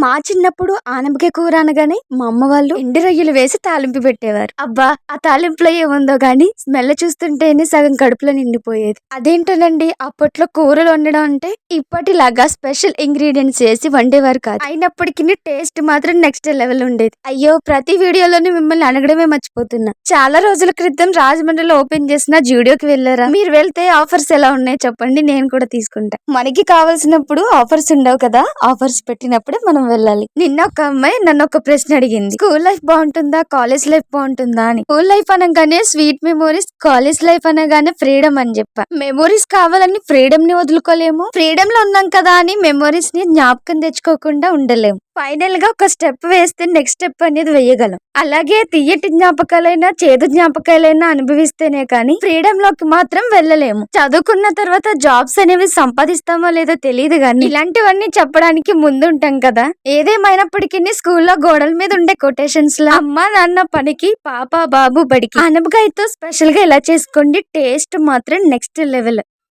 మా చిన్నప్పుడు ఆనపకాయ కూర అనగానే మా అమ్మ వాళ్ళు ఎండు రొయ్యలు వేసి తాలింపు పెట్టేవారు. అబ్బా! ఆ తాలింపులో ఏముందో గాని స్మెల్ చూస్తుంటేనే సగం కడుపులో నిండిపోయేది. అదేంటోనండి, అప్పట్లో కూరలు వండడం అంటే ఇప్పటిలాగా స్పెషల్ ఇంగ్రీడియంట్స్ వేసి వండేవారు కాదు. అయినప్పటికీ టేస్ట్ మాత్రం నెక్స్ట్ లెవెల్ ఉండేది. అయ్యో, ప్రతి వీడియోలోనే మిమ్మల్ని అడగడమే మర్చిపోతున్నా. చాలా రోజుల క్రితం రాజమండ్రిలో ఓపెన్ చేసిన జూడియోకి వెళ్ళారా? మీరు వెళ్తే ఆఫర్స్ ఎలా ఉన్నాయో చెప్పండి, నేను కూడా తీసుకుంటా. మనకి కావాల్సినప్పుడు ఆఫర్స్ ఉండవు కదా, ఆఫర్స్ పెట్టినప్పుడే మనం వెళ్ళాలి. నిన్న ఒక అమ్మాయి నన్ను ఒక ప్రశ్న అడిగింది, స్కూల్ లైఫ్ బాగుంటుందా కాలేజ్ లైఫ్ బాగుంటుందా అని. స్కూల్ లైఫ్ అనగానే స్వీట్ మెమోరీస్, కాలేజ్ లైఫ్ అనగానే ఫ్రీడమ్ అని చెప్పా. మెమోరీస్ కావాలని ఫ్రీడమ్ ని వదులుకోలేము, ఫ్రీడమ్ లో ఉన్నాం కదా అని మెమోరీస్ ని జ్ఞాపకం తెచ్చుకోకుండా ఉండలేము. ఫైనల్ గా ఒక స్టెప్ వేస్తే నెక్స్ట్ స్టెప్ అనేది వేయగలం. అలాగే తీయటి జ్ఞాపకాలైనా చేదు జ్ఞాపకాలైనా అనుభవిస్తేనే కానీ ఫ్రీడమ్ లోకి మాత్రం వెళ్ళలేము. చదువుకున్న తర్వాత జాబ్స్ అనేవి సంపాదిస్తామో లేదో తెలియదు గానీ ఇలాంటివన్నీ చెప్పడానికి ముందుంటాం కదా. ఏదేమైనప్పటికీ స్కూల్లో గోడల మీద ఉండే కొటేషన్స్ లా అమ్మ నాన్న పనికి పాప బాబు బడికి, అనపకాయతో స్పెషల్ గా ఇలా చేసుకోండి, టేస్ట్ మాత్రం నెక్స్ట్ లెవెల్.